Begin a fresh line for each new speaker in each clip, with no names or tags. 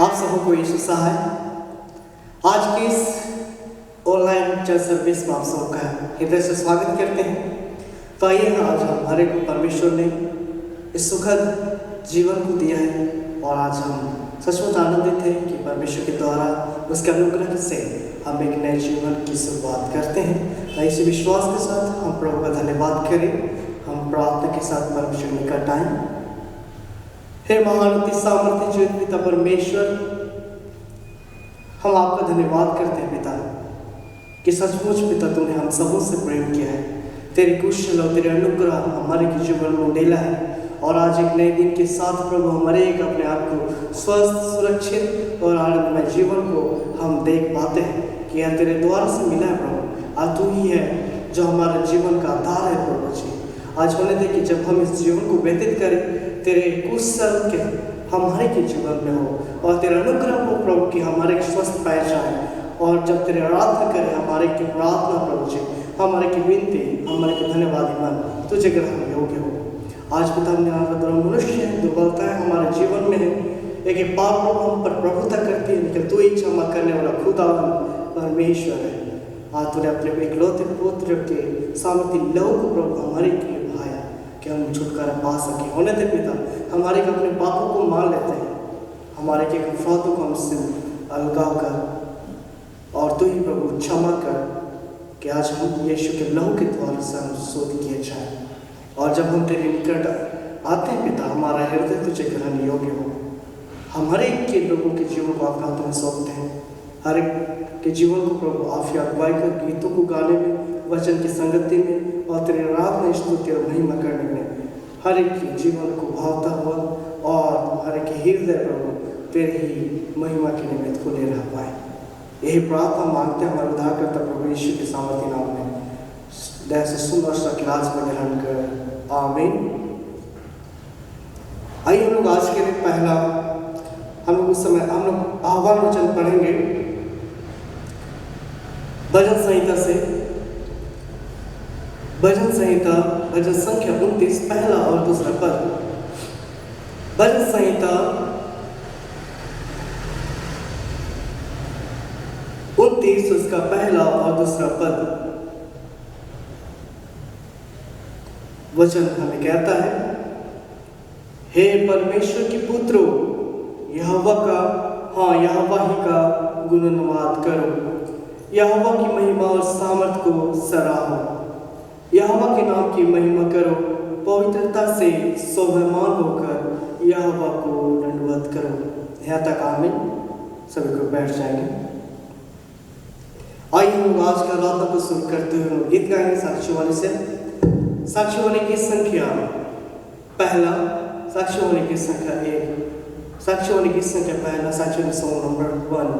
आप सबको यीशु सहाय आज की इस ऑनलाइन चर्च सर्विस में आप सबका हृदय से स्वागत करते हैं। तो आइए आज हमारे को परमेश्वर ने इस सुखद जीवन को दिया है और आज हम सचमुच आनंदित हैं कि परमेश्वर के द्वारा उसके अनुग्रह से हम एक नए जीवन की शुरुआत करते हैं। तो इसी विश्वास के साथ हम प्रभु का धन्यवाद करें। हम प्रार्थना के साथ परमेश्वर निकट आए। हे महान सामर्थ्य जीवित पिता परमेश्वर, हम आपका धन्यवाद करते हैं पिता कि सचमुच पिता तुमने हम सबों से प्रेम किया है। तेरे कुशल और तेरे अनुग्रह हमारे के जीवन में उंडेला है और आज एक नए दिन के साथ प्रभु हमारे एक अपने आप को स्वस्थ, सुरक्षित और आनंदमय जीवन को हम देख पाते हैं कि यह तेरे द्वार से मिला है प्रभु। आज तू ही है जो हमारे जीवन का आधार है प्रभु जी। आज होने दे कि जब हम इस जीवन को व्यतीत करें तेरे कुशल के हमारे के जीवन में हो और तेरा अनुग्रह हो प्रभु कि हमारे स्वस्थ पाए जाए। और जब तेरे आराधना करें हमारे की प्रार्थना प्रभु जी, हमारे की विनती, हमारे के धन्यवादी मन तुझे ग्रहण योग्य हो। आज पिता हमने मनुष्य है, दुर्बलताएं हमारे जीवन में है, एक पाप प्रभु हम पर प्रभुता करती है, लेकिन तू ही क्षमा करने वाला खुदावन परमेश्वर है। आज तूने अपने इकलौते पुत्र के सामर्थ्य लहू को प्रभु हमारे के लिए बहाया कि हम छुटकारा पा सके। होने दे पिता हमारे के अपने पापों को मान लेते हैं, हमारे के अपराधों को हमसे अलगाव कर और तू ही प्रभु क्षमा कर कि आज हम यीशु के लहू के द्वारा से हम शुद्ध किए जाए। और जब हम तेरे निकट आते हैं पिता हमारा हृदय तुझे ग्रहण योग्य हो। हम हर एक के लोगों के जीवन को आपके हाथों में सौंपते हैं। हर एक के जीवन को प्रभु आप अगुवाई कर गीतों को गाने में, वचन की संगति में और तेरे रात में स्तुति और महिमा करने में हर एक के जीवन को भावता हुआ और हर एक के हृदय प्रभु तेरे ही महिमा के निमित्त खुले रह पाए। यही प्रार्थना मांगते हैं हमारे उद्धारकर्ता प्रभु यीशु के सामर्थ्य नाम में। दया से सुन और क्लास में ग्रहण कर आमीन। आइए हम लोग आज के लिए पहला हम लोग उस समय हम लोग आह्वान वचन पढ़ेंगे भजन संहिता से। भजन संहिता भजन संख्या 29 पहला और दूसरा पद। भजन संहिता 29 उसका पहला और दूसरा पद वचन हमें कहता है, हे परमेश्वर के पुत्रों यहोवा का यहोवा ही का गुणगान करो, यहोवा की महिमा और सामर्थ को सराहो, यहोवा के नाम की महिमा करो, पवित्रता से शोभायमान होकर यहोवा को दंडवत करो। यहाँ तक आमीन। सभी को बैठ जाएंगे। आइए हम आज का रात को शुरू करते हुए गीत गाएंगे साक्षी वाले से। साक्षी वाले की संख्या पहला, साक्षी वाले की संख्या 1, साक्षी वाले की संख्या पहला, साक्षी वाले सॉन्ग नंबर 1।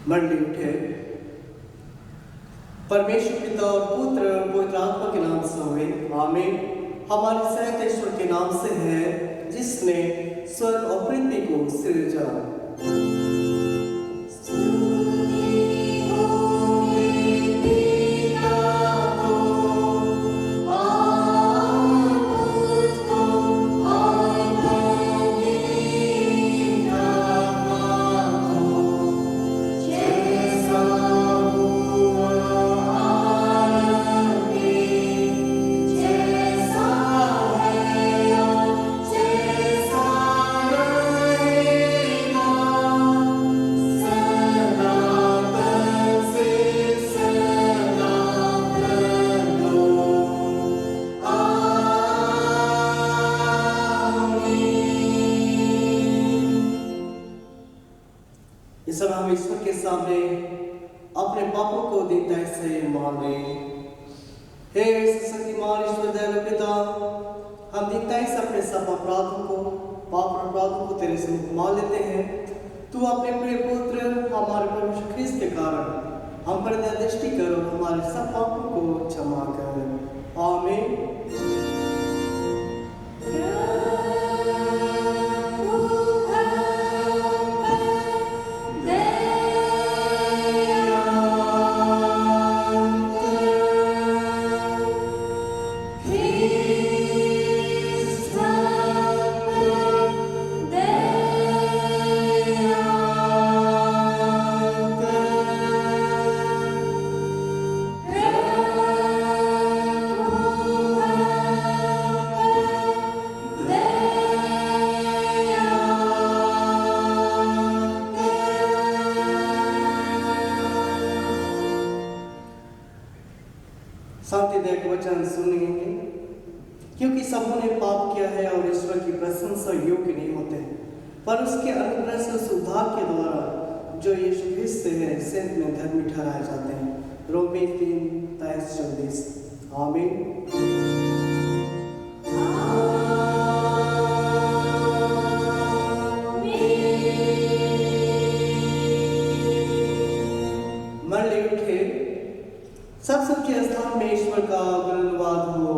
मंडली उठे। परमेश्वर पिता और पुत्र और पवित्र आत्मा के नाम से हुए आमीन। हमारे सहायता ईश्वर के नाम से है जिसने स्वर्ग और पृथ्वी को सृजा। इस समय हम ईश्वर के सामने अपने पापों को दीनता से मांगे। हे शक्तिमान ईश्वर दयालु पिता, हम दीनता से अपने सब अपराधों को पाप अपराधों को तेरे से मान लेते हैं। तू अपने प्रिय पुत्र हमारे प्रभु यीशु ख्रीस्त के कारण हम पर दया दृष्टि कर और हमारे सब पापों को क्षमा कर। आमीन। शांतिदायक वचन सुनेंगे। क्योंकि सबों ने पाप किया है और ईश्वर की प्रशंसा योग्य नहीं होते, पर उसके अनुग्रह से उद्धार के द्वारा जो यीशु ख्रीस्त से है सेंत में धर्मी ठहराए जाते हैं। रोमी 3:23-24। आमीन। सब सबके स्थान में ईश्वर का गुणवाद हो।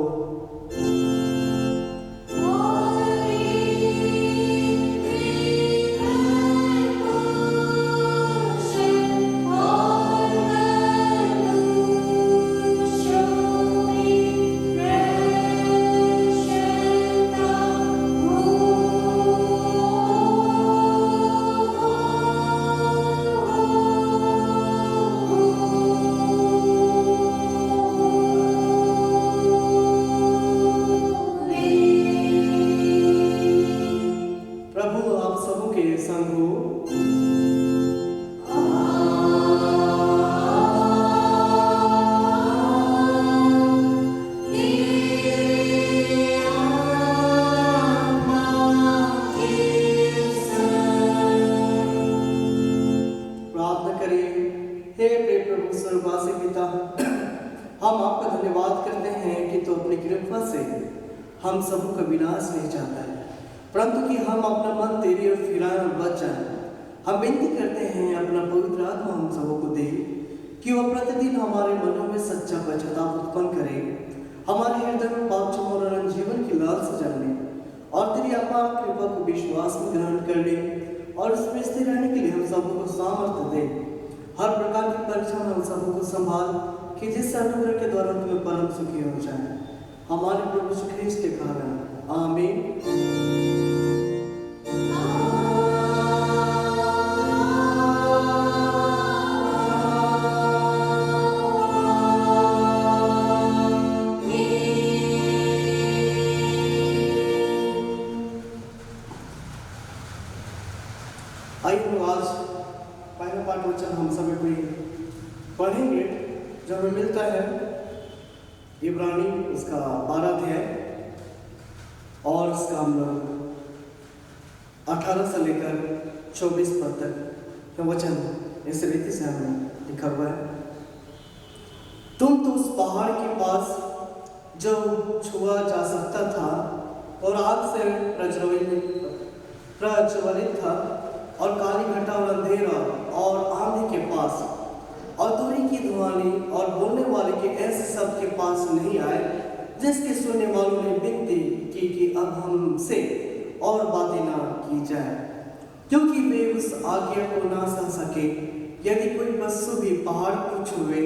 हम आपका धन्यवाद करते हैं कि तो अपनी कृपा से हम सबों का विनाश नहीं चाहता है, परंतु कि हम अपना मन तेरी ओर फिराएं और बच जाएं। हम विनती करते हैं अपना पवित्र आत्मा हम सबों को दे कि वह प्रतिदिन हमारे मनों में सच्चा पश्चाताप उत्पन्न करे, हमारे हृदय में पाप क्षमा जीवन की लालसा जगाए और तेरी अपार कृपा को विश्वास में ग्रहण कर ले और उसमें स्थिर रहने के लिए हम सबों को सामर्थ्य दे। हर प्रकार की परीक्षा में हम सबों को संभाल कि जिस अनुग्रह के द्वारा तुम्हें परम सुखी हो जाए, हमारे प्रभु यीशु ख्रीस्त के कारण। आमीन। आइए आज पहला पाठ वचन हम सभी कोई पढ़ेंगे जो हमें मिलता है इब्रानी उसका 12 अध्याय और उसका हम लोग 18 से लेकर 24 पद तक का वचन इस रीति से हमें लिखा हुआ है। तुम तो उस पहाड़ के पास जो छुआ जा सकता था और आग से प्रज्वलित था और काली घटा और अंधेरा और आंधी के पास और दूरी की ध्वनि और बोलने वाले के ऐसे शब्द के पास नहीं आए, जिसके सुनने वालों ने विनती की कि अब हमसे और बातें ना की जाए, क्योंकि वे उस आज्ञा को ना सह सके। यदि कोई वस्तु भी पहाड़ को छुए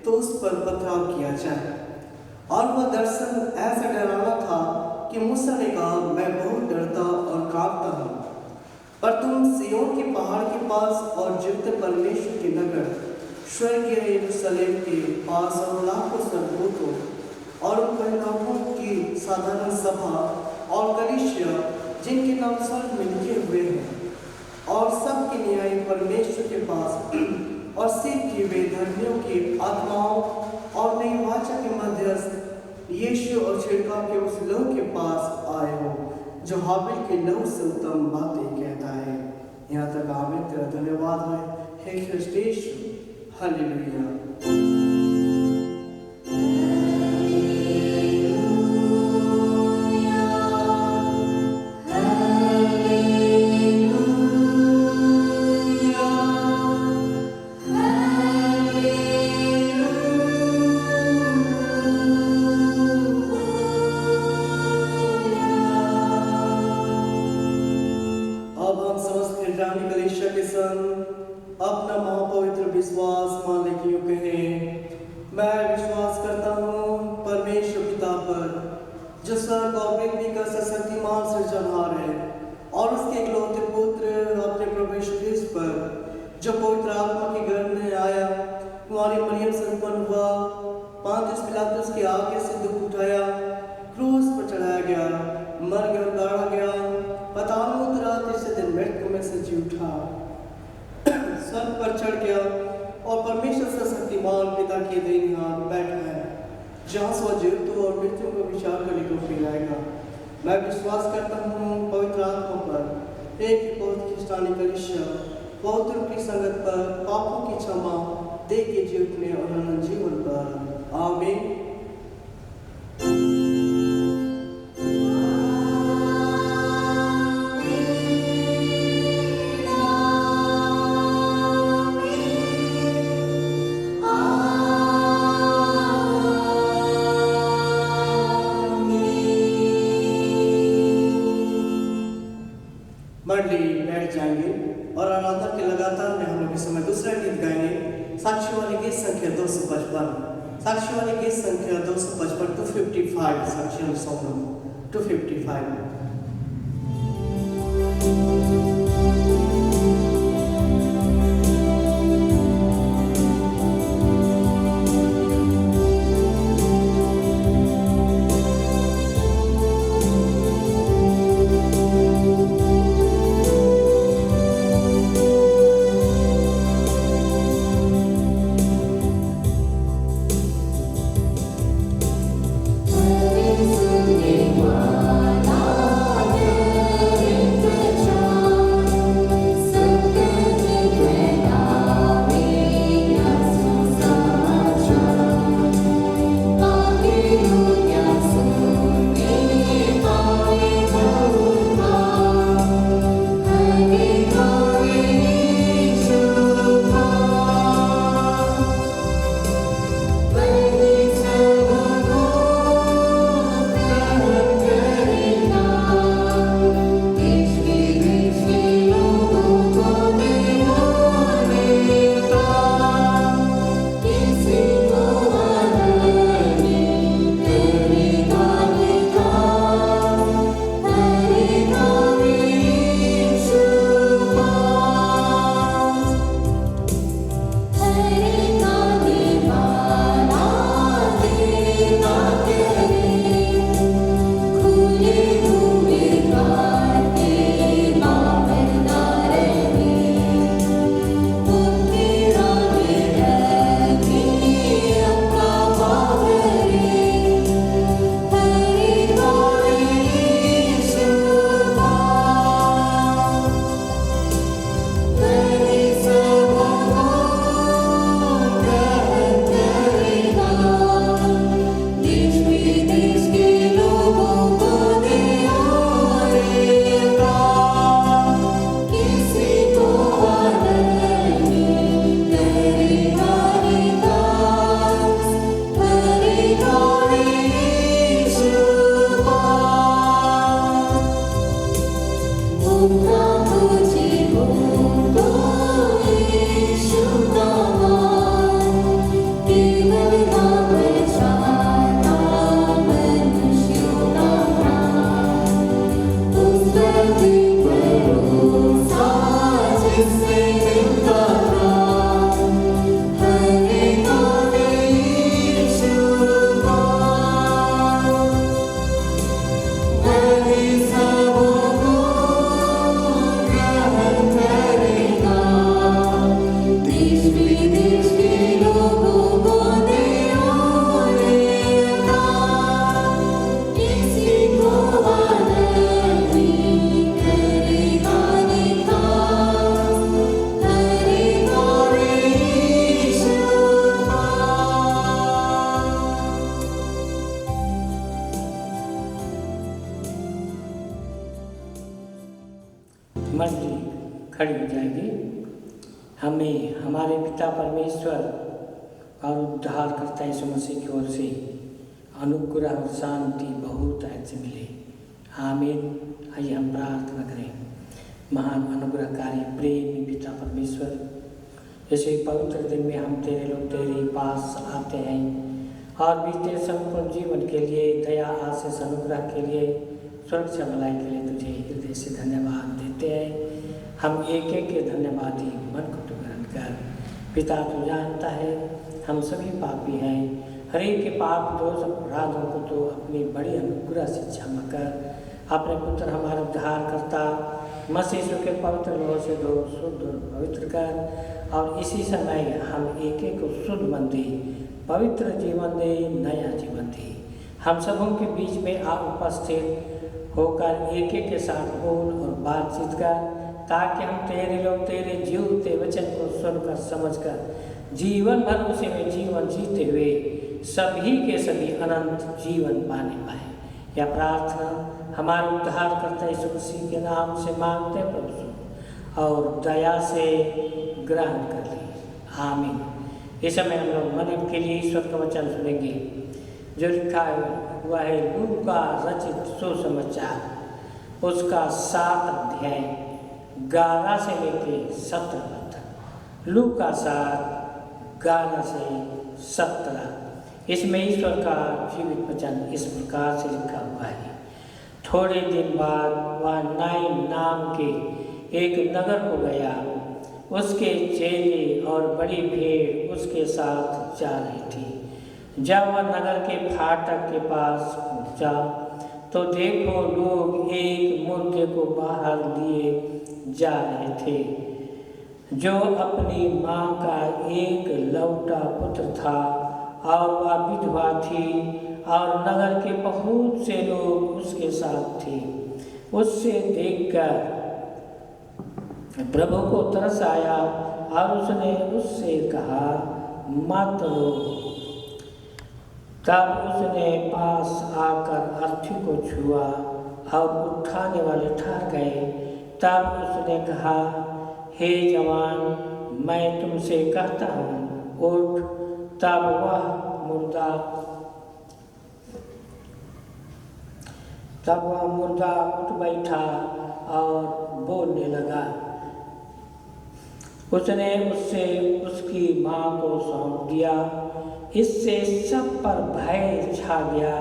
तो उस पर पथराव किया जाए। और वह दर्शन ऐसा डरावना था कि मूसा ने कहा, मैं बहुत डरता और कांपता हूँ। पर तुम सिय्योन के पहाड़ के पास और जीवित परमेश्वर के नगर स्वर्गीय यरूशलेम के पास और लाखों स्वर्गदूतों और उन परिणामों की साधारण सभा और कलीसिया जिनके नाम स्वर्ग में लिखे हुए हैं और सबके न्याय परमेश्वर के पास और सिद्ध किए हुए धर्मियों की आत्माओं और नई वाचा के मध्यस्थ यीशु और छिड़काव के उस लहू के पास आए हो जो हाबिल के लहू से उत्तम बातें कहता है। यहाँ तक हाबिल तेरा धन्यवाद है, हे ख्रिस्त यीशु। हालेलुया। अपना महापवित्र विश्वास मानने की यूं कहें, मैं विश्वास करता हूँ परमेश्वर पिता पर, जो स्वर्ग और पृथ्वी का सशक्तिमान सृजनहार है, और उसके इकलौते पुत्र अपने प्रभु यीशु ख्रिस्त पर, जो पवित्र आत्मा के गर्भ में आया, कुंवारी मरियम से उत्पन्न हुआ, पोंतियुस पिलातुस के आगे से दुख उठाया, क्रूस पर चढ़ाया गया, मर गया, गाड़ा गया, पाताल में उतरा, तीसरे दिन मृत्यु में से जी उठा, स्वर्ग पर चढ़ गया और परमेश्वर से शक्तिमान पिता के दाहिने हाथ बैठा है, जहाँ से जीवितों और मृत्यु को विचार करने को फिर आएगा। मैं विश्वास करता हूँ पवित्र आत्मा पर, एक ही पवित्र ख्रिस्तानी कलीसिया, पवित्रों की संगत पर, पापों की क्षमा, देह के जीवने और अनंत जीवन पर। आमीन। मंडली बैठ जाएंगे और आराधना के लगातार में हम लोग इस समय दूसरा गीत गाएंगे, साक्षी वाली गीत संख्या 255, साक्षी वाली गीत संख्या 255, 255, साक्षी वाली सॉन्ग 255।
Sunday, खड़ी हो जाएगी। हमें हमारे पिता परमेश्वर और उद्धारकर्ता यीशु मसीह की ओर से अनुग्रह और शांति बहुत ऐसे मिले। आमीन। आइए हम प्रार्थना करें। महान अनुग्रहकारी प्रेमी पिता परमेश्वर, इसे पवित्र दिन में हम तेरे लोग तेरे पास आते हैं और बीते संपूर्ण जीवन के लिए, दया आशीष अनुग्रह के लिए, सुरक्षा भलाई के लिए तुझे हृदय से धन्यवाद देते हैं। हम एक एक के धन्यवादी मन को तो ग्रहण कर। पिता तू जानता है हम सभी पापी हैं, हर एक के पाप दोष अपराधों को तो अपनी बड़ी अनुग्रह से क्षमा कर। अपने पुत्र हमारे उद्धार करता मसीह यीशु के पवित्र लोह से धो शुद्ध और पवित्र कर, और इसी समय हम एक एक को शुद्ध मन दे, पवित्र जीवन दे, नया जीवन दे। हम सबों के बीच में आ उपस्थित होकर एक एक के साथ बोल और बातचीत कर, ताकि हम तेरे लोग तेरे जीवते वचन को सुनकर समझकर जीवन भर उसी में जीवन जीते हुए सभी के सभी अनंत जीवन पाने पाए। यह प्रार्थना हमारे उद्धार करता यीशु मसीह के नाम से मांगते प्रभु, और दया से ग्रहण कर ली। आमीन। इस समय हम लोग मन के लिए ईश्वर का वचन सुनेंगे, जो लिखा हुआ है लूका रचित सुसमाचार, उसका 7 अध्याय 11 से लेके 17 तक। लूका 7:11 से 17। इसमें ईश्वर का जीवित वचन इस प्रकार से लिखा हुआ है। थोड़े दिन बाद वह नाइन नाम के एक नगर को गया। उसके चेले और बड़ी भीड़ उसके साथ जा रही थी। जब वह नगर के फाटक के पास पहुंचा तो देखो लोग एक मुर्दे को बाहर लिए जा रहे थे, जो अपनी माँ का एक लौटा पुत्र था, और वह विधवा थी, और नगर के बहुत से लोग उसके साथ थे। उससे देखकर प्रभु को तरस आया और उसने उससे कहा, मत रो। तब उसने पास आकर अर्थी को छुआ और उठाने वाले ठहर गए। तब उसने कहा, हे जवान, मैं तुमसे कहता हूँ, उठ। तब वह मुर्दा उठ बैठा और बोलने लगा। उसने उससे उसकी माँ को सौंप दिया। इससे सब पर भय छा गया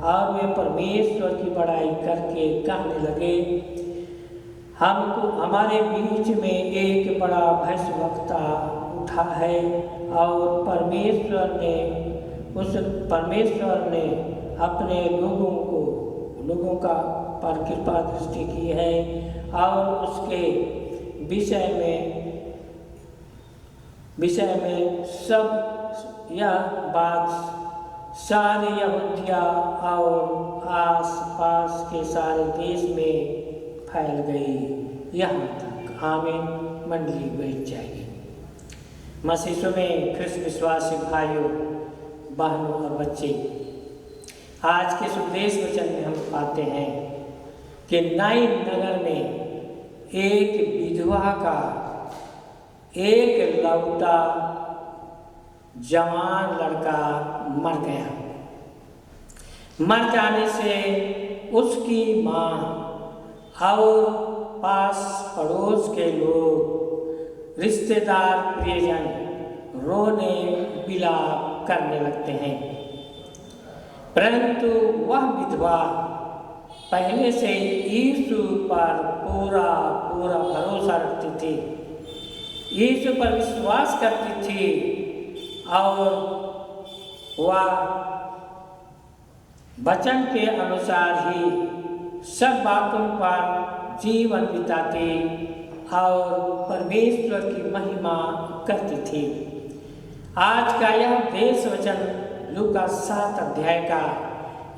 और वे परमेश्वर की बड़ाई करके कहने लगे, हमको हमारे बीच में एक बड़ा भविष्यवक्ता उठा है, और परमेश्वर ने अपने लोगों का पर कृपा दृष्टि की है, और उसके विषय में सब यह बात सारे यहूदिया और आस पास के सारे देश में फैल गई, यहाँ तक। आमीन। मंडली बैठ जाएगी। मसीह में ख्रिस्त विश्वासी भाइयों, बहनों और बच्चे, आज के सुदेश वचन में हम पाते हैं कि नाइन नगर में एक विधवा का एक लौटा जवान लड़का मर गया। मर जाने से उसकी माँ और पास पड़ोस के लोग, रिश्तेदार, प्रियजन रोने विलाप करने लगते हैं। परंतु वह विधवा पहले से यीशु पर पूरा भरोसा रखती थी, यीशु पर विश्वास करती थी, और वह वचन के अनुसार ही सब बातों पर जीवन बिताती और परमेश्वर की महिमा करती थी। आज का यह देश वचन लूका 7 अध्याय का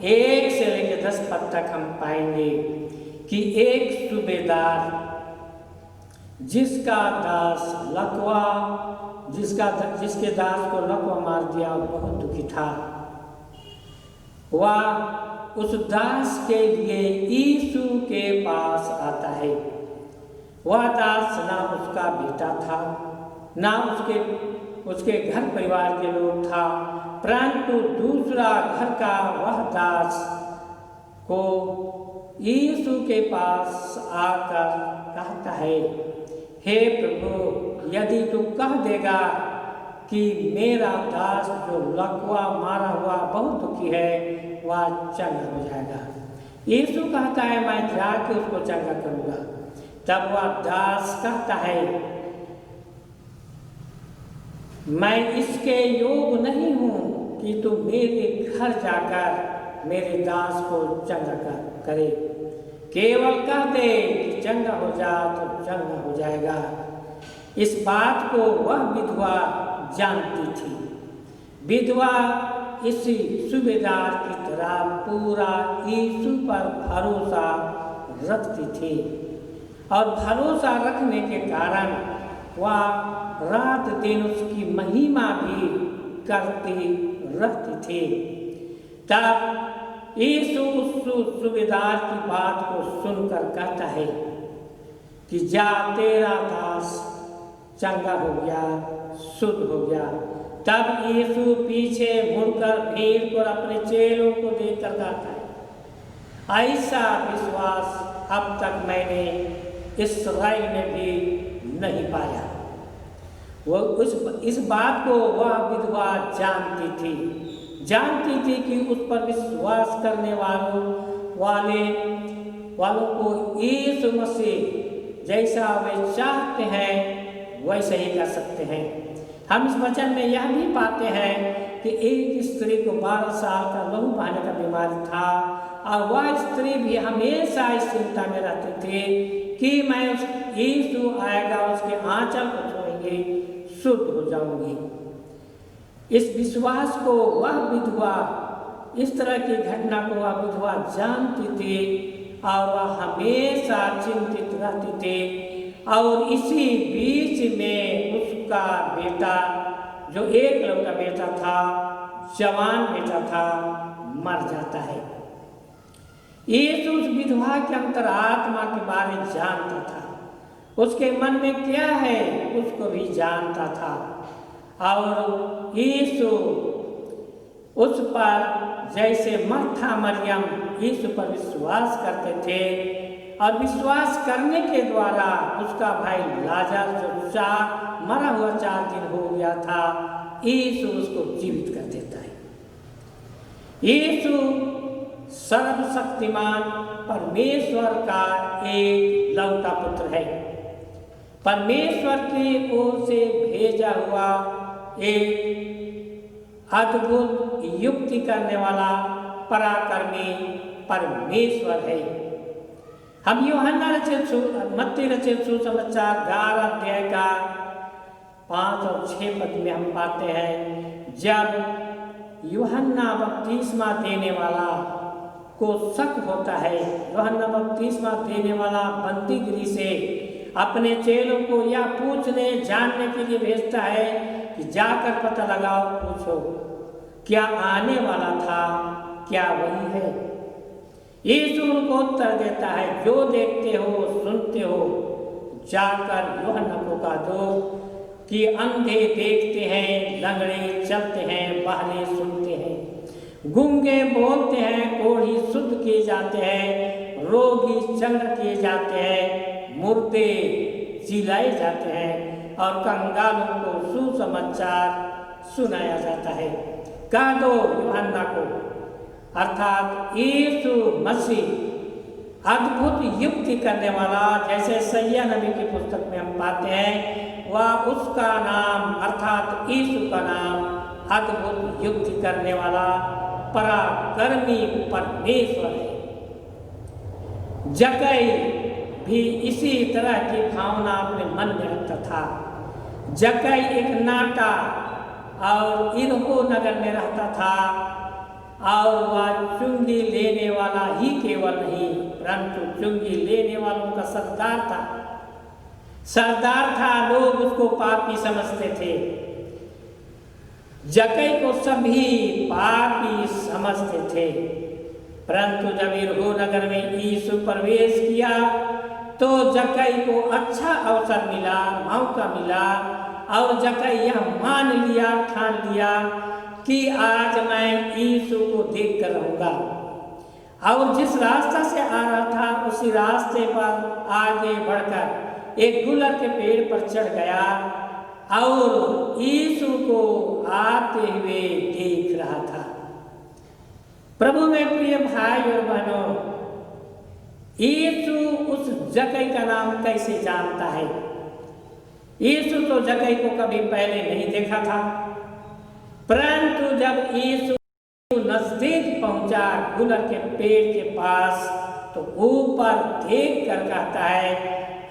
1 से लेकर 10 पद तक हम पाएंगे कि एक सूबेदार जिसके दास को लकवा मार दिया, बहुत दुखी था। वह उस दास के लिए यीशु के पास आता है। वह दास ना उसका बेटा था, ना उसके घर परिवार के लोग था, परंतु दूसरा घर का वह दास को यीशु के पास आकर कहता है, हे प्रभु, यदि तू कह देगा कि मेरा दास जो लकवा मारा हुआ बहुत दुखी है, वह चंगा हो जाएगा। यीशु कहता है, मैं जाके उसको चंगा करूँगा। तब वह दास कहता है, मैं इसके योग नहीं हूँ कि तू मेरे घर जाकर मेरे दास को चंगा करे, केवल कह दे कि चंगा हो जा तो चंगा हो जाएगा। इस बात को वह विधवा जानती थी। विधवा इसी सूबेदार की तरह पूरा यीशु पर भरोसा रखती थी और भरोसा रखने के कारण वह रात दिन उसकी महिमा भी करती रहती थी। तब यीशु उस सूबेदार की बात को सुनकर कहता है कि जा, तेरा दास चंगा हो गया, शुद्ध हो गया। तब यीशु पीछे मुड़कर भीड़ को अपने चेलों को देखकर कहता है, ऐसा विश्वास अब तक मैंने इस्राएल में भी नहीं पाया। वो इस बात को वह विधवा जानती थी कि उस पर विश्वास करने वालों को यीशु मसीह जैसा वे चाहते हैं वैसे ही कर सकते हैं। हम इस वचन में यह भी पाते हैं कि एक स्त्री को 12 साल का लहू बहने का बीमारी था और वह स्त्री भी हमेशा इस चिंता में रहती थी कि मैं यीशु आएगा, उसके आंचल को छूएंगे, शुद्ध हो जाऊंगी। इस विश्वास को वह विधवा, इस तरह की घटना को वह विधवा जानती थी और वह हमेशा चिंतित रहती थी। और इसी बीच में उसका बेटा, जो एक लौता बेटा था, जवान बेटा था, मर जाता है। यीशु उस विधवा के अंतरात्मा के बारे में जानता था, उसके मन में क्या है उसको भी जानता था। और यीशु उस पर जैसे मर्था मरियम यीशु पर विश्वास करते थे और विश्वास करने के द्वारा उसका भाई लाजर जो मरा हुआ 4 दिन हो गया था, यीशु उसको जीवित कर देता है। यीशु सर्वशक्तिमान परमेश्वर का एक लौता पुत्र है, परमेश्वर की ओर से भेजा हुआ एक अद्भुत युक्ति करने वाला पराक्रमी परमेश्वर है। हम मत्ती रचित सुसमाचार 11 अध्याय का 5 और 6 पद में हम पाते हैं, जब यूहन्ना बपतिस्मा देने वाला को शक होता है, यूहन्ना बपतिस्मा देने वाला बंदीगिरी से अपने चेलों को यह पूछने जानने के लिए भेजता है कि जाकर पता लगाओ, पूछो क्या आने वाला था, क्या वही है। यीशु उनको उत्तर देता है, जो देखते हो सुनते हो जाकर यूहन्ना को कह दो कि अंधे देखते हैं, लंगड़े चलते हैं, बहरे सुनते हैं, गूंगे बोलते हैं, कोढ़ी शुद्ध किए जाते हैं, रोगी चंगा किए जाते हैं, मुर्दे जिलाए जाते हैं और कंगालों को सुसमाचार सुनाया जाता है। कह दो यूहन्ना को, अर्थात यीशु मसीह अद्भुत युक्ति करने वाला, जैसे सैया नबी की पुस्तक में हम पाते हैं, वह उसका नाम अर्थात यीशु का नाम अद्भुत युक्ति करने वाला पराक्रमी परमेश्वर है। जक्कई भी इसी तरह की भावना अपने मन में रखता था। जक्कई एक नाटा और इरहो नगर में रहता था और वह चुंगी लेने वाला ही केवल नहीं, परंतु चुंगी लेने वालों का सरदार था। लोग उसको पापी समझते थे। जक्कई को सभी पापी समझते थे, परंतु जब इरहो नगर में यीशु प्रवेश किया तो जक्कई को अच्छा अवसर मिला, मौका मिला, और जक्कई यह मान लिया, ठान लिया कि आज मैं यीशु को देख कर रहूँगा। और जिस रास्ता से आ रहा था उसी रास्ते पर आगे बढ़कर एक गुलर के पेड़ पर चढ़ गया और यीशु को आते हुए देख रहा था। प्रभु में प्रिय भाई और बहनों, यीशु उस जक्कई का नाम कैसे जानता है? यीशु तो जक्कई को कभी पहले नहीं देखा था, परंतु जब यीशु नजदीक पहुंचा गुलर के पेड़ के पास, तो ऊपर देख कर कहता है,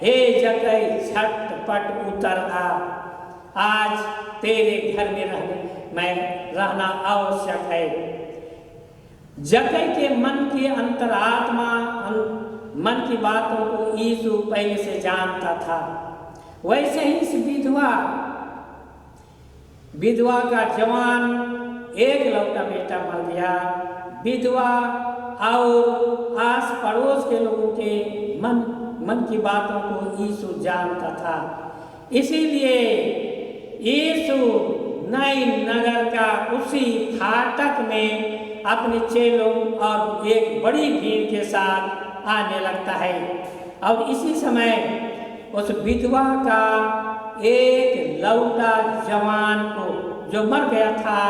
हे जक्कई, झटपट उतर आ, आज तेरे घर में रहना आवश्यक है। जक्कई के मन की अंतरात्मा, मन की बातों को यीशु पहले से जानता था। वैसे ही इस विधवा का जवान एक लौटा बेटा मर गया। विधवा और आस पड़ोस के लोगों के मन की बातों को यीशु जानता था। इसीलिए यीशु नई नगर का उसी फाटक में अपने चेलों और एक बड़ी भीड़ के साथ आने लगता है। और इसी समय उस विधवा का एक लौटा जवान को, जो मर गया था,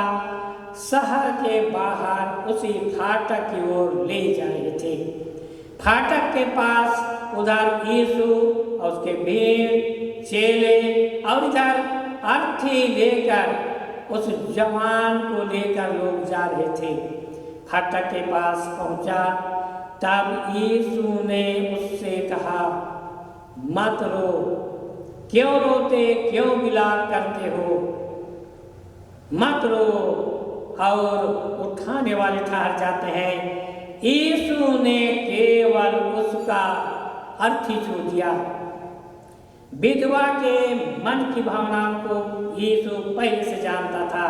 शहर के बाहर उसी फाटक की ओर ले जा रहे थे। फाटक के पास उधर यीशु और उसके भीड़, चेले, और इधर अर्थी लेकर उस जवान को लेकर लोग जा रहे थे। फाटक के पास पहुंचा, तब यीशु ने उससे कहा, मत रो, क्यों रोते, क्यों विलाप करते हो? मत रो। और उठाने वाले ठहर जाते हैं। यीशु ने केवल उसका अर्थी छू दिया। विधवा के मन की भावनाओं को यीशु पहले से जानता था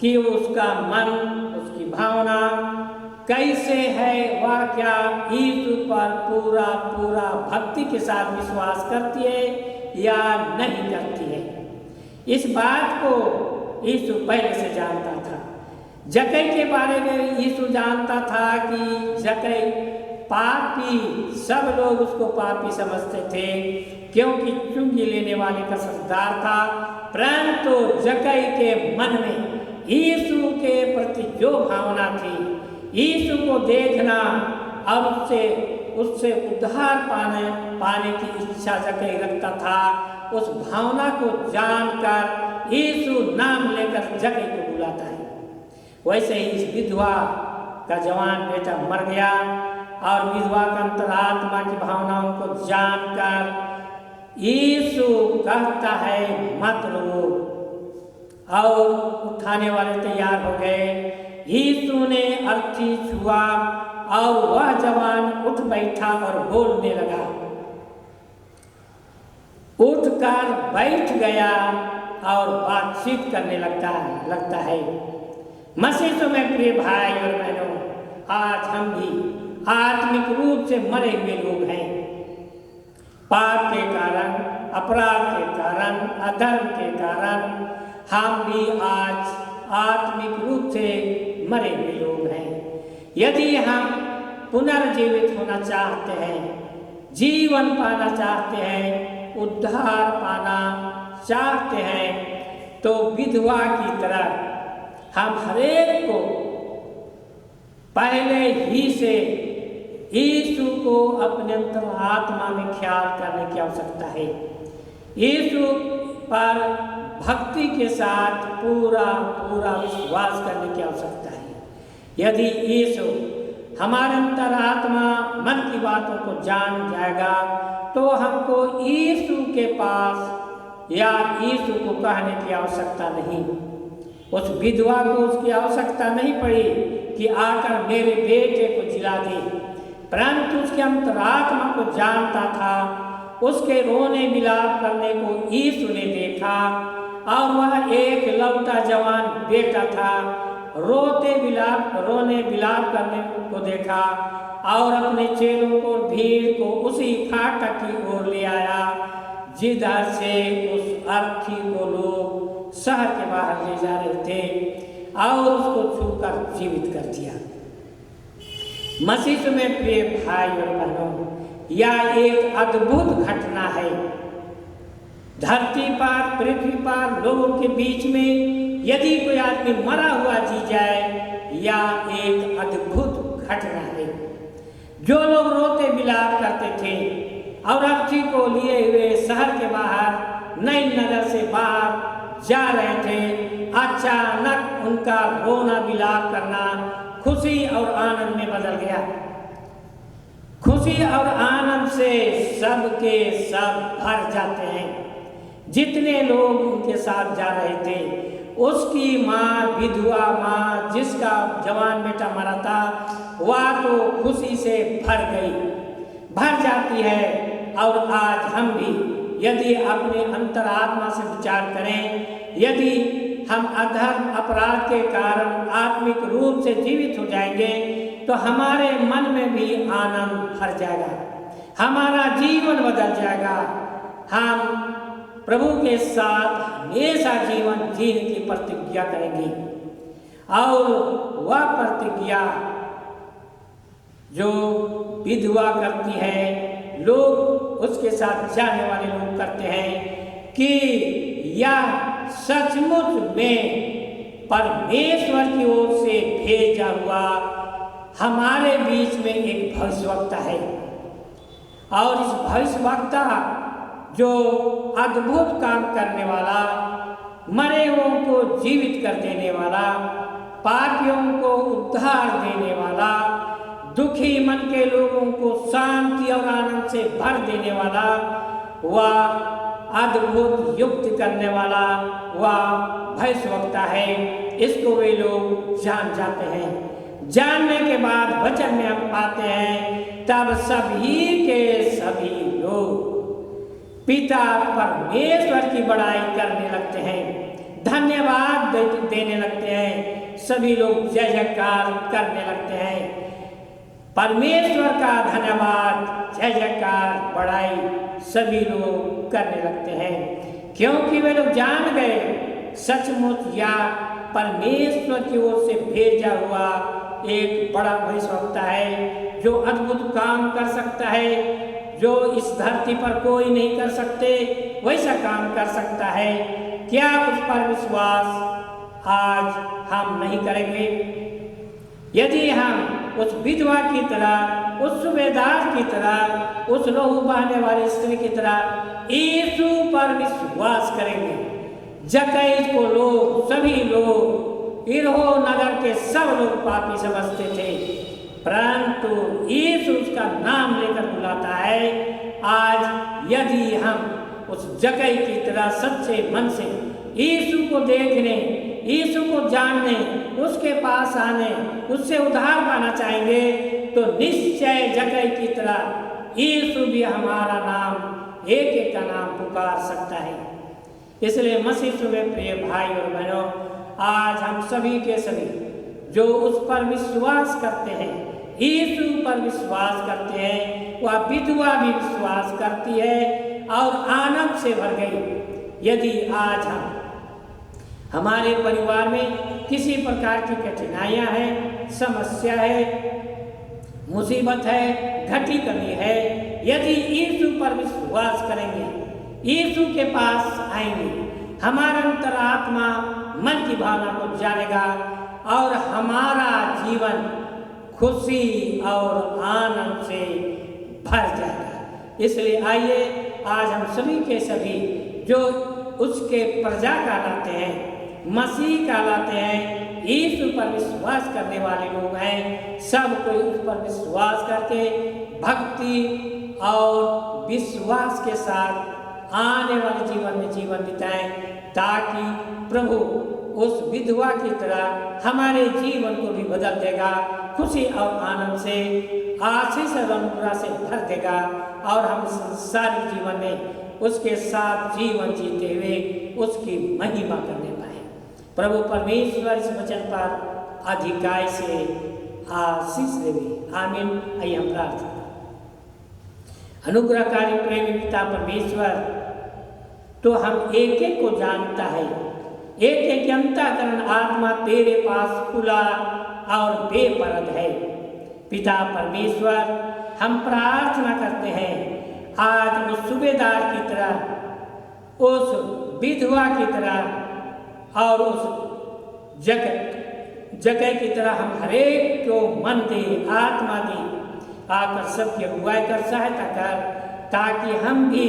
कि उसका मन, उसकी भावना कैसे है, वह क्या यीशु पर पूरा भक्ति के साथ विश्वास करती है या नहीं करती है। इस बात को यीशु पहले से जानता था। जक्कई के बारे में यीशु जानता था कि जक्कई पापी, सब लोग उसको पापी समझते थे क्योंकि चुंगी लेने वाले का सरदार था। परंतु जक्कई के मन में यीशु के प्रति जो भावना थी, यीशु को देखना और उससे उद्धार पाने की इच्छा जक्कई रखता था। उस भावना को जानकर यीशु नाम लेकर जक्कई को बुलाता है। वैसे ही इस विधवा का जवान बेटा मर गया और विधवा का अंतरात्मा की भावनाओं को जानकर यीशु कहता है, मत रो। और उठाने वाले तैयार हो गए। यीशु ने अर्थी छुआ और वह जवान उठ बैठा और बोलने लगा। उठकर बैठ गया और बातचीत करने लगता है। मसीह में प्रिय भाई और बहनों, आज हम भी आत्मिक रूप से मरे हुए लोग हैं। पाप के कारण, अपराध के कारण, अधर्म के कारण हम भी आज आत्मिक रूप से मरे हुए लोग हैं। यदि हम पुनर्जीवित होना चाहते हैं, जीवन पाना चाहते हैं, उद्धार पाना चाहते हैं, तो विधवा की तरह हम हरेक को पहले ही से यीशु को अपने अंतरात्मा में ख्याल करने की आवश्यकता है। यीशु पर भक्ति के साथ पूरा विश्वास करने की आवश्यकता है। यदि यीशु हमारे अंतरात्मा, मन की बातों को जान जाएगा, तो हमको यीशु के पास या यीशु को कहने की आवश्यकता नहीं। उस विधवा को उसकी आवश्यकता नहीं पड़ी कि आकर मेरे बेटे को जिला दे, परंतु उसके अंतरात्मा को जानता था। उसके रोने विलाप करने को यीशु ने देखा और वह एक लौटा जवान बेटा था। रोने विलाप करने को देखा और अपने चेलों को भीड़ को उसी फाटक की ओर ले आया जिधर से उस अर्थी को लोग शहर के बाहर ले जा रहे थे और उसको छूकर जीवित कर दिया। मसीह में प्रिय भाई और बहनों, यह एक अद्भुत घटना है। धरती पर, पृथ्वी पर, लोगों के बीच में यदि कोई आदमी मरा हुआ जी जाए, यह एक अद्भुत घटना है। जो लोग रोते बिलाप करते थे और अर्थी को लिए हुए शहर के बाहर नई नगर से बाहर जा रहे थे, अचानक उनका रोना बिलाप करना खुशी और आनंद में बदल गया। खुशी और आनंद से सबके सब भर जाते हैं। जितने लोग उनके साथ जा रहे थे, उसकी माँ, विधवा माँ, जिसका जवान बेटा मरा था, वह तो खुशी से भर जाती है। और आज हम भी यदि अपने अंतरात्मा से विचार करें, यदि हम अधर्म अपराध के कारण आत्मिक रूप से जीवित हो जाएंगे, तो हमारे मन में भी आनंद भर जाएगा, हमारा जीवन बदल जाएगा। हम प्रभु के साथ हमेशा जीवन जीने की प्रतिज्ञा करेंगे और वह प्रतिज्ञा जो विधवा करती है, लोग उसके साथ जाने वाले लोग करते हैं कि यह सचमुच में परमेश्वर की ओर से भेजा हुआ हमारे बीच में एक भविष्यवक्ता है। और इस भविष्यवक्ता जो अद्भुत काम करने वाला, मरे हुओं को जीवित कर देने वाला, पापियों को उद्धार देने वाला, दुखी मन के लोगों को शांति और आनंद से भर देने वाला, वह अद्भुत युक्ति करने वाला, वह भविष्यवक्ता है। इसको वे लोग जान जाते हैं। जानने के बाद वचन में हम पाते हैं, तब सभी के सभी लोग पिता परमेश्वर की बड़ाई करने लगते हैं, धन्यवाद देने लगते हैं। सभी लोग जय जयकार करने लगते हैं। परमेश्वर का धन्यवाद, जय जयकार, बड़ाई सभी लोग करने लगते हैं, क्योंकि वे लोग जान गए सचमुच या परमेश्वर की ओर से भेजा हुआ एक बड़ा भविष्यवक्ता है, जो अद्भुत काम कर सकता है, जो इस धरती पर कोई नहीं कर सकते, वैसा काम कर सकता है। क्या उस पर विश्वास आज हम नहीं करेंगे? यदि हम उस विधवा की तरह, उस सूबेदार की तरह, उस लहू बहाने वाली स्त्री की तरह यीशु पर विश्वास करेंगे, जक्कई को लोग, सभी लोग, इरहो नगर के सब लोग पापी समझते थे, परंतु यीशु उसका नाम लेकर बुलाता है। आज यदि हम उस जक्कई की तरह सच्चे मन से यीशु को देखने, यीशु को जानने, उसके पास आने, उससे उद्धार पाना चाहेंगे, तो निश्चय जक्कई की तरह यीशु भी हमारा नाम, एक एक का नाम पुकार सकता है। इसलिए मसीह में प्रिय भाई और बहनों, आज हम सभी के सभी जो उस पर विश्वास करते हैं, यीशु पर विश्वास करते हैं, वह विधवा भी विश्वास करती है और आनंद से भर गई। यदि आज हम, हमारे परिवार में किसी प्रकार की कठिनाइयां हैं, समस्या है, मुसीबत है, घटी कमी है, यदि यीशु पर विश्वास करेंगे, यीशु के पास आएंगे, हमारा अंतरात्मा मन की भावना को जानेगा और हमारा जीवन खुशी और आनंद से भर जाएगा। इसलिए आइए आज हम सभी के सभी जो उसके प्रजा कहलाते हैं, मसीह कहलाते हैं, यीशु पर विश्वास करने वाले लोग हैं, सब कोई उस पर विश्वास करके भक्ति और विश्वास के साथ आने वाले जीवन में जीवन बिताएं, ताकि प्रभु उस विधवा की तरह हमारे जीवन को भी बदल देगा, खुशी और आनंद से, आशीष और अनुग्रह से भर देगा और हम संसारिक जीवन में उसके साथ जीवन जीते हुए उसकी महिमा करने पाए। प्रभु परमेश्वर इस वचन पर अधिकाई से आशीष देवे। आमीन। आइए हम प्रार्थना। अनुग्रहकारी प्रेमी पिता परमेश्वर, तो हम एक एक को जानता है, एक एक अंतःकरण आत्मा तेरे पास खुला और बेपरद है। पिता परमेश्वर, हम प्रार्थना करते हैं आज उस सूबेदार की तरह, उस विधवा की तरह और उस जगह की तरह हम हरेक को मन दे, आत्मा दे, आकर सबकी अगुवाई कर, सहायता कर, ताकि हम भी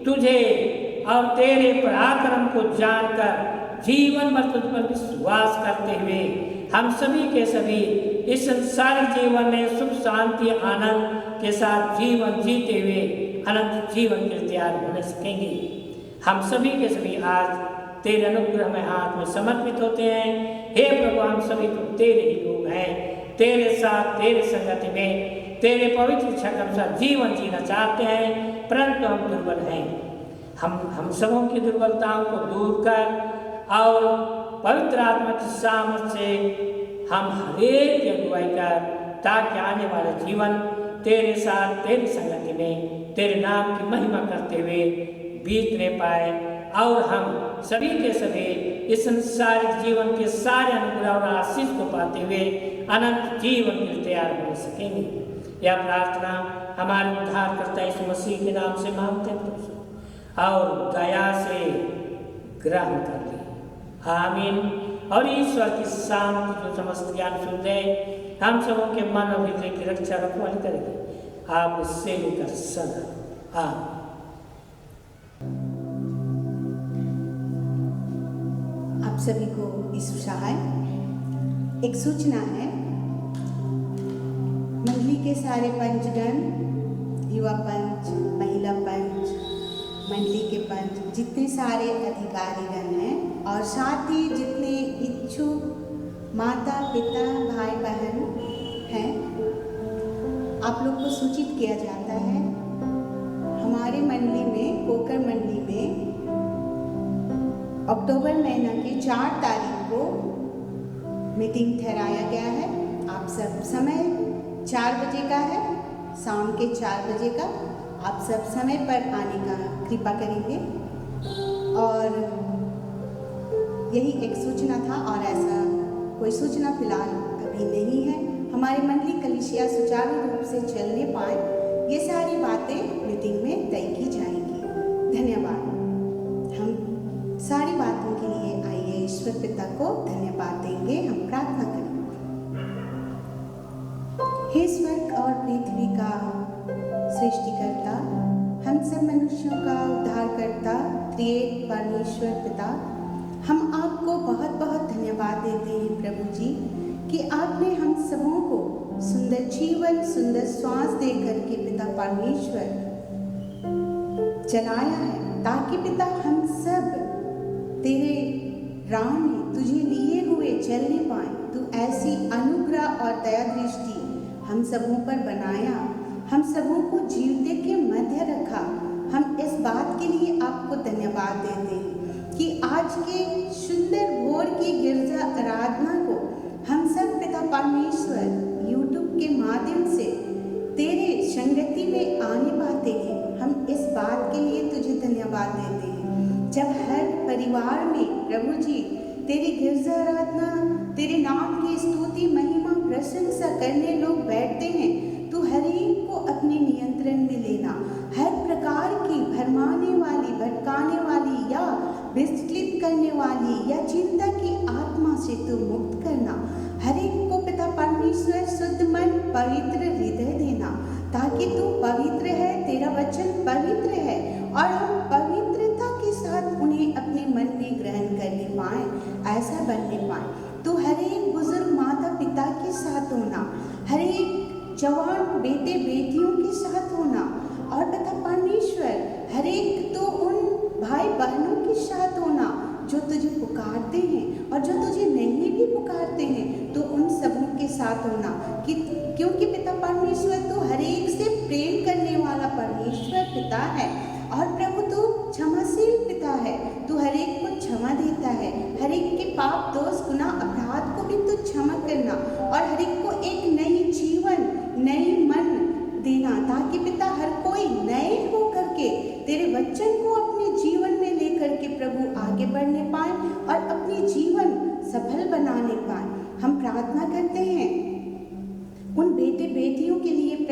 तुझे और तेरे पराक्रम को जानकर जीवन भर तुझ पर विश्वास करते हुए हम सभी के सभी इस संसारिक जीवन में सुख शांति आनंद के साथ जीवन जीते हुए अनंत जीवन के तैयार होने सकेंगे। हम सभी के सभी आज तेरे अनुग्रह में हाथ में समर्पित होते हैं। हे प्रभु, हम सभी तो तेरे ही लोग हैं, तेरे साथ तेरे संगति में तेरे पवित्र इच्छा के अनुसार जीवन जीना चाहते हैं, परंतु हम दुर्बल हैं। हम सबों की दुर्बलताओं को दूर कर और पवित्र आत्मा की सामर्थ से हम हरेक की अगुवाई कर, ताकि आने वाला जीवन तेरे साथ तेरी संगति में तेरे नाम की महिमा करते हुए बीतने पाए और हम सभी के सभी इस संसारिक जीवन के सारे अनुग्रह और आशीष को पाते हुए अनंत जीवन के लिए तैयार हो सकेंगे। यह प्रार्थना हमारे उद्धारकर्ता यीशु मसीह के नाम से मांगते हैं और दया से ग्रहण कर ले, आमीन। और ईश्वर की शांति जो समस्त ज्ञान सुन दे, हम सबों के मन और हृदय की रक्षा रखवाली करेगी, आप इससे लेकर सदा आमीन।
आप सभी को इस सहाय एक सूचना है। मंडली के सारे पंचगण, युवा पंच, महिला पंच, मंडली के पंच, जितने सारे अधिकारीगण हैं और साथ ही जितने इच्छुक माता पिता भाई बहन हैं, आप लोग को सूचित किया जाता है। हमारे मंडली में, कोकर मंडली में अक्टूबर महीना की 4 तारीख को मीटिंग ठहराया गया है। आप सब समय 4 बजे का है, शाम के 4 बजे का। आप सब समय पर आने का कृपा करेंगे। और यही एक सूचना था और ऐसा कोई सूचना फिलहाल अभी नहीं है। हमारी मंडली कलीसिया सुचारू रूप से चलने पाए, ये सारी बातें मीटिंग में तय की जाएंगी। धन्यवाद। हम सारी बातों के लिए आइए ईश्वर पिता को धन्यवाद देंगे। हम प्रार्थना करेंगे। हे स्वर्ग और पृथ्वी का सृष्टिकर्ता, हम सब मनुष्यों का उद्धारकर्ता त्रिएक परमेश्वर पिता, हम आपको बहुत बहुत धन्यवाद देते हैं प्रभु जी कि आपने हम सबों को सुंदर जीवन, सुंदर श्वास देकर के पिता परमेश्वर चलाया है, ताकि पिता हम सब तेरे राह में तुझे लिए हुए चलने पाए। तू ऐसी अनुग्रह और दया दृष्टि हम सबों पर बनाया, हम सबों को जीवते के मध्य रखा। हम इस बात के लिए आपको धन्यवाद देते हैं कि आज के सुंदर भोर की गिरजा आराधना को हम सब पिता परमेश्वर YouTube के माध्यम से तेरे संगति में आने पाते हैं। हम इस बात के लिए तुझे धन्यवाद देते हैं। जब हर परिवार में प्रभु जी तेरी गिरजा आराधना, तेरे नाम की स्तुति, महिमा, प्रशंसा करने लोग बैठते हैं, तू हर एक को अपने नियंत्रण में लेना। हर प्रकार की भरमाने वाली, भटकाने वाली या विचलित करने वाली या चिंता की आत्मा से तू मुक्त करना। हर एक को पिता परमेश्वर शुद्ध मन, पवित्र हृदय देना, ताकि तू पवित्र है, तेरा वचन पवित्र है और हम पवित्रता के साथ उन्हें अपने मन में ग्रहण करने पाए, ऐसा बनने पाए। तू हर एक बुजुर्ग माता पिता के साथ होना, हर एक जवान बेटे बेटियों के साथ होना और पिता परमेश्वर हर एक तो उन भाई बहनों के साथ होना जो तुझे पुकारते हैं और जो तुझे नहीं भी पुकारते हैं, तो उन सबों के साथ होना क्योंकि पिता परमेश्वर तो हर एक से प्रेम करने वाला परमेश्वर पिता है और प्रभु तू क्षमाशील पिता है। तू हर एक को क्षमा देता है, हर एक के पाप दोष गुनाह अपराध को भी तू क्षमा करना और हर एक को एक नई जीवन,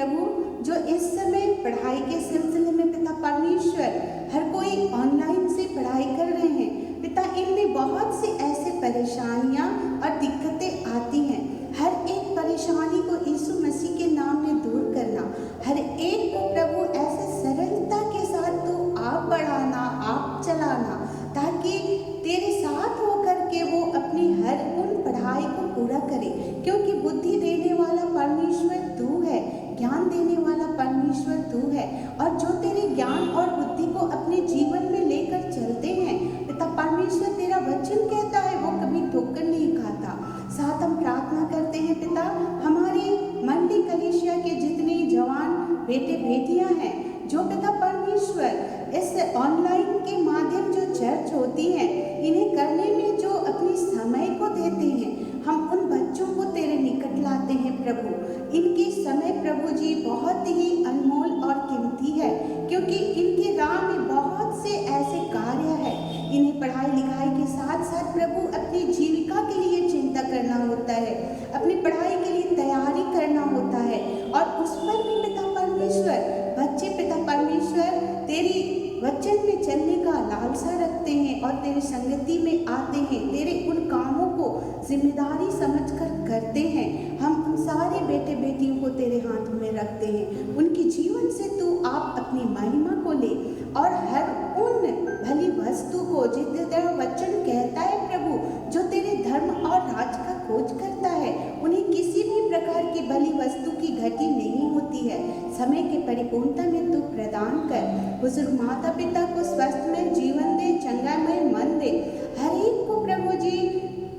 प्रभु जो इस समय पढ़ाई के सिलसिले में पिता परमेश्वर हर कोई ऑनलाइन से पढ़ाई कर रहे हैं पिता, इनमें बहुत सी ऐसे परेशानियां और दिक्कतें आती हैं। हर एक परेशानी को यीशु मसीह के नाम में दूर करना, हर एक को प्रभु ऐसे सरलता के साथ तो आप बढ़ाना, आप चलाना, ताकि तेरे साथ होकर के वो अपनी हर उन पढ़ाई को पूरा करे, क्योंकि बुद्धि देने वाला परमेश्वर तू है, ज्ञान देने वाला परमेश्वर तू है। और जो तेरे ज्ञान और बुद्धि को अपने जीवन में लेकर चलते हैं पिता परमेश्वर, तेरा वचन कहता है वो कभी ठोकर नहीं खाता। साथ हम प्रार्थना करते हैं पिता, हमारी मंडी कलीसिया के जितने जवान बेटे बेटियां हैं जो पिता परमेश्वर इस ऑनलाइन के माध्यम जो चर्च होती है इन्हें करने में जो अपनी समय को देते हैं, हम उन बच्चों को तेरे निकट लाते हैं प्रभु। इनकी समय प्रभु जी बहुत ही अनमोल और कीमती है, क्योंकि इनके राह में बहुत से ऐसे कार्य है। इन्हें पढ़ाई लिखाई के साथ साथ प्रभु अपनी जीविका के लिए चिंता करना होता है, अपनी पढ़ाई के लिए तैयारी करना होता है, और उस पर भी पिता परमेश्वर बच्चे पिता परमेश्वर तेरी वचन में चलने का लालसा रखते हैं और तेरी संगति में आते हैं, तेरे उन कामों को जिम्मेदारी समझकर करते हैं। हम उन सारे बेटे बेटियों को तेरे हाथों में रखते हैं, उनके जीवन से तू आप अपनी महिमा को ले, और हर उन भली वस्तु को जितने तेरा वचन कहता है प्रभु, जो तेरे धर्म और राज का खोज करता है, उन्हें किसी भी प्रकार की भली वस्तु की घटी नहीं होती है। समय के परिपूर्णता में तू प्रदान कर, बुजुर्ग माता पिता को स्वस्थ में जीवन दे, चंगामय मन दे, हर एक को प्रभु जी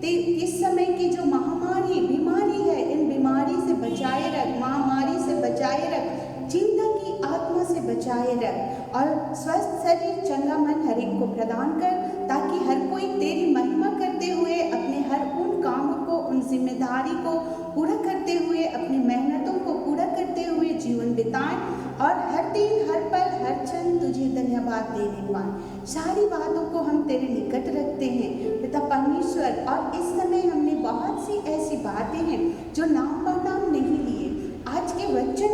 इस समय की जो महामारी बीमारी है, इन बीमारी से बचाए रख, महामारी से बचाए रख, चिंता की आत्मा से बचाए रख, और स्वस्थ शरीर चंगा मन हर एक को प्रदान कर, ताकि हर कोई तेरी महिमा करते हुए अपने हर उन कामों को, उन जिम्मेदारी को पूरा करते हुए, अपनी मेहनतों को पूरा करते हुए जीवन बिताएं, और हर दिन हर पल हर क्षण तुझे धन्यवाद देने पाए। सारी बातों को हम तेरे निकट रखते हैं पिता परमेश्वर, और इस समय हमने बहुत सी ऐसी बातें हैं जो नाम पर नाम नहीं लिए। आज के वचन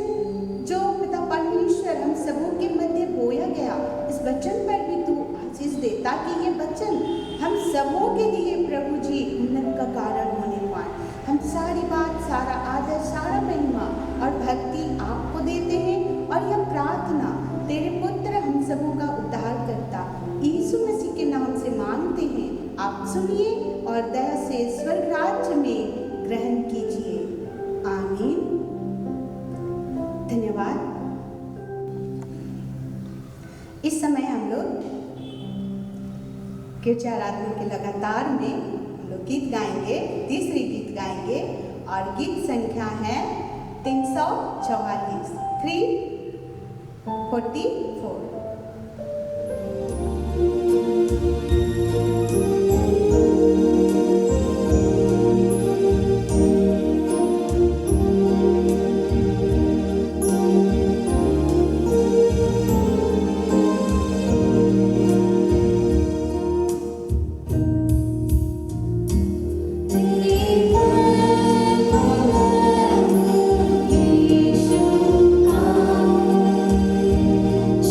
जो पिता परमेश्वर हम सबों के मध्य बोया गया, इस वचन पर भी तू आशीष दे, ताकि ये वचन हम सबों के लिए प्रभु जी उन्नत का कारण होने पाए। हम सारी बात, सारा आदर, सारा महिमा और भक्ति आपको देते हैं, और यह प्रार्थना तेरे पुत्र हम सबों का उद्धार करता यीशु मसीह के नाम से मांगते हैं। आप सुनिए और दया से स्वर्ग राज्य में ग्रहण कीजिए। आमीन। धन्यवाद। इस समय हम लोग गिरजा आराधना के लगातार में हम लोग गीत गाएंगे, तीसरी गीत गाएंगे, और गीत संख्या है 344 344।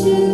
To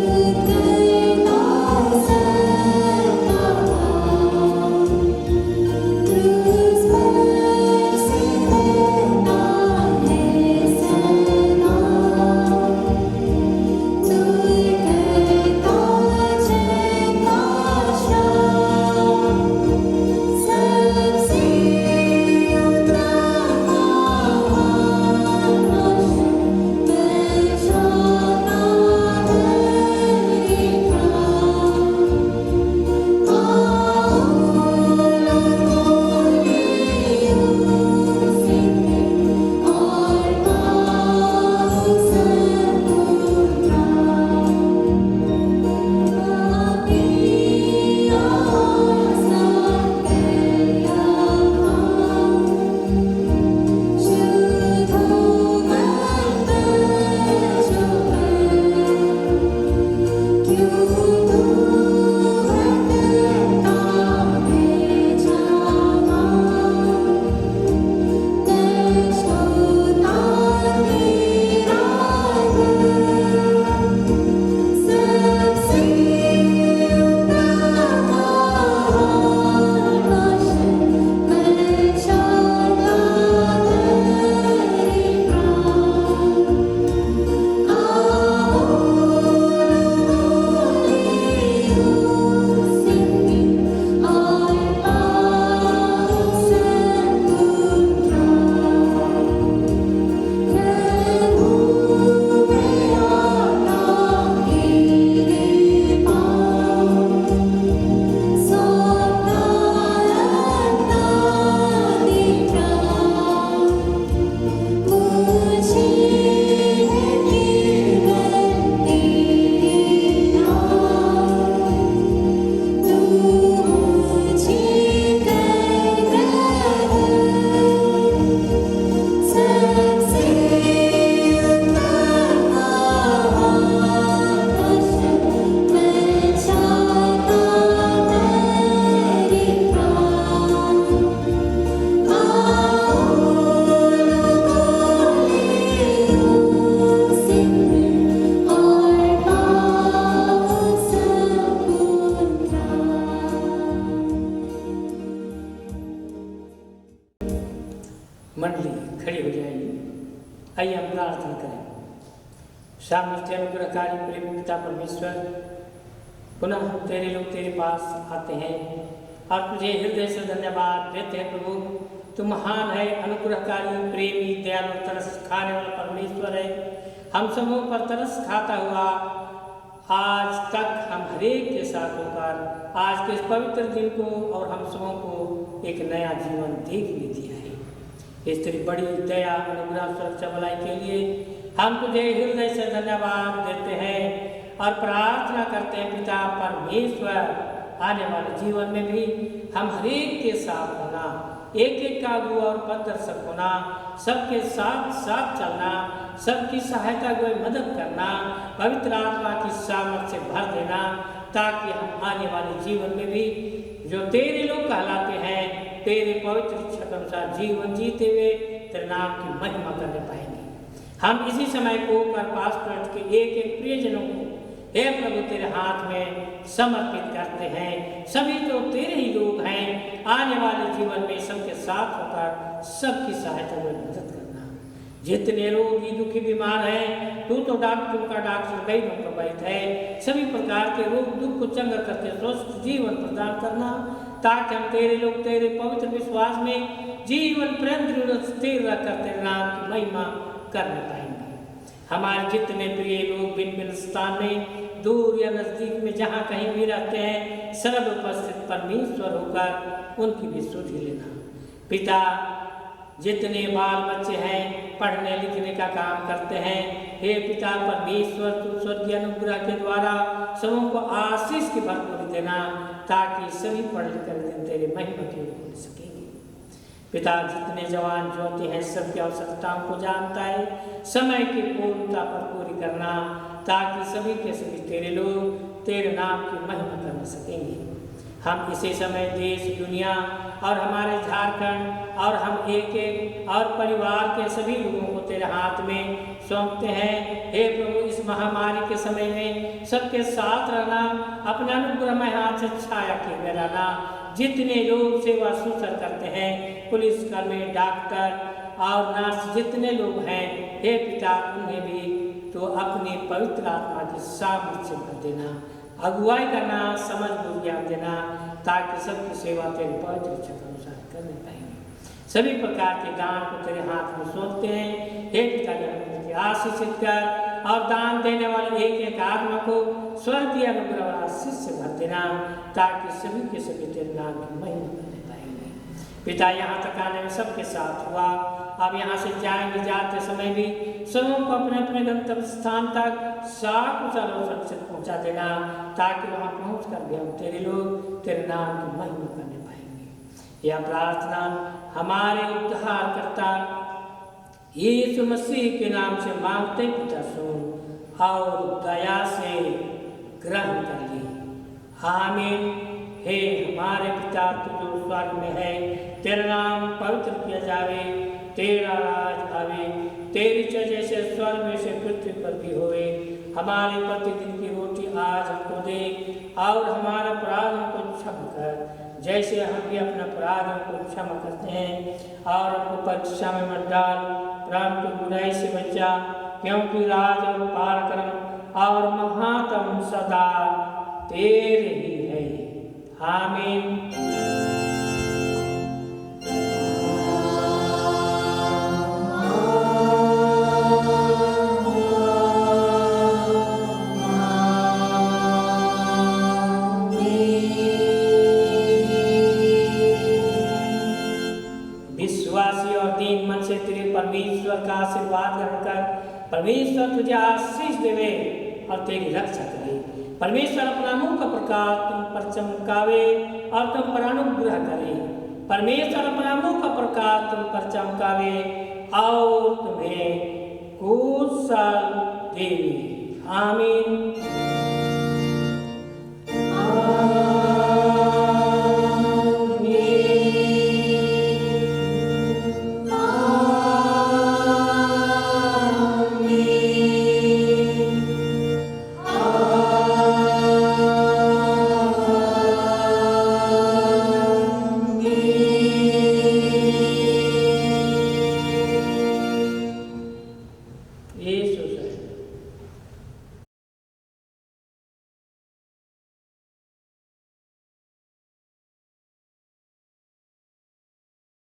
आइए हम प्रार्थना करें। सामर्थ्य अनुग्रहकारी प्रेमी पिता परमेश्वर, पुनः तेरे लोग तेरे पास आते हैं और तुझे हृदय से धन्यवाद देते हैं। प्रभु, तू महान है, अनुग्रहकारी, प्रेमी, दयालु, तरस खाने वाला परमेश्वर है। हम सबों पर तरस खाता हुआ आज तक हम हरेक के साथ होकर आज के इस पवित्र दिन को और हम सबों को एक नया जीवन देखने दिया है। इस तेरी बड़ी दया, अनुग्रह, सुरक्षा, भलाई के लिए हम तुझे हृदय से धन्यवाद देते हैं और प्रार्थना करते हैं पिता परमेश्वर, आने वाले जीवन में भी हम हरेक के साथ होना, एक एक का अगुआ और पथदर्शक होना, सबके साथ साथ चलना, सबकी सहायता को मदद करना, पवित्र आत्मा की सामर्थ से भर देना, ताकि हम आने वाले जीवन में भी जो तेरे लोग कहलाते हैं, तेरे पवित्र इच्छा के अनुसार जीवन जीते हुए तेरे नाम की महिमा करने पाएंगे। हम इसी समय को कर पास पलट के एक एक प्रियजनों को हे प्रभु तेरे हाथ में समर्पित करते हैं। सभी तो तेरे ही लोग हैं, आने वाले जीवन में सबके साथ होकर सबकी सहायता में मदद करना। जितने रोगी दुखी बीमार हैं, तू तो डॉक्टरों का डॉक्टर, वैद्यों का वैद्य है, सभी प्रकार के रोग दुख को चंगा करके स्वस्थ जीवन प्रदान करना, ताकि हम तेरे लोग तेरे पवित्र विश्वास में जीवन पर्यंत स्थिर रहकर तेरे नाम की महिमा करने पाएंगे। हमारे जितने प्रिय लोग भिन्न भिन्न स्थान में, दूर या नजदीक में, जहाँ कहीं भी रहते हैं, सर्व उपस्थित परमेश्वर होकर उनकी भी सुधि लेना। पिता, जितने बाल बच्चे हैं पढ़ने लिखने का काम करते हैं, हे पिता परमेश्वर, तू स्वर्गीय अनुग्रह के द्वारा सबों को आशीष की भरपूरी देना, ताकि सभी पढ़ लिख कर तेरे महिमा की ओर सकेंगे। पिता, जितने जवान ज्योति हैं सबकी आवश्यकताओं को जानता है, समय की पूर्णता पर पूरी करना, ताकि सभी के सभी तेरे लोग तेरे नाम की महिमा कर सकेंगे। हम इसी समय देश, दुनिया और हमारे झारखंड और हम एक एक और परिवार के सभी लोगों को तेरे हाथ में सौंपते हैं। हे प्रभु, इस महामारी के समय में सबके साथ रहना, अपने अनुग्रहमय हाथ से छाया किए हुए रहना। जितने लोग सेवा सुसर करते हैं, पुलिसकर्मी, डॉक्टर और नर्स, जितने लोग हैं, हे पिता, उन्हें भी तो अपनी पवित्र आत्मा की सामर्थ से भर देना, अगुवाई करना, समझ बुझ ज्ञान देना, ताकि सबकी सेवा तेरे पवित्र इच्छा के अनुसार करने पाएंगे। सभी प्रकार के दान को तेरे हाथ में सौंपते हैं। हे पिता, आशीषित कर और दान देने वाले एक एक आत्मा को स्वर्गीय अनुग्रह और आशीष से भर देना, ताकि सभी के सभी तेरे नाम की महिमा करने पाएंगे। पिता, यहाँ तक आने में सबके साथ हुआ, अब यहाँ से जाएंगे, जाते समय भी सबों को अपने अपने गंतव्य स्थान तक साकुशल और सुरक्षित पहुँचा देना, ताकि वहाँ पहुँच कर भी हम तेरे लोग तेरे नाम की महिमा करने पाएंगे। यह प्रार्थना हमारे उद्धारकर्ता यीशु मसीह के नाम से मांगते पिता, सुन और दया से ग्रहण कर ली। आमीन। हे हमारे पिता, तू जो स्वर्ग में है, तेरा नाम पवित्र किया जावे, तेरा राज आवे, तेरी इच्छा जैसे स्वर्ग में से पृथ्वी पर भी होवे। हमारे प्रतिदिन की रोटी आज हमको दे और हमारा अपराध हमको क्षमा कर, जैसे हम भी अपना अपराध हमको क्षमा करते हैं, और हमको परीक्षा में मत डाल, परंतु बुराई से बचा, क्योंकि राज और पराक्रम और महात्म सदा तेरे ही है। आमीन। विश्वासी और दीन मन से तेरे परमेश्वर का आशीर्वाद ग्रहण कर परमेश्वर तुझे आशीष देवे और तेरी रक्षा करे। परमेश्वर अपना मुख का प्रकाश तुम पर चमकावे और तुम पर अनुग्रह करे। परमेश्वर अपना मुख का प्रकाश तुम पर चमकावे और तुम्हें कुशल देवे। आमीन।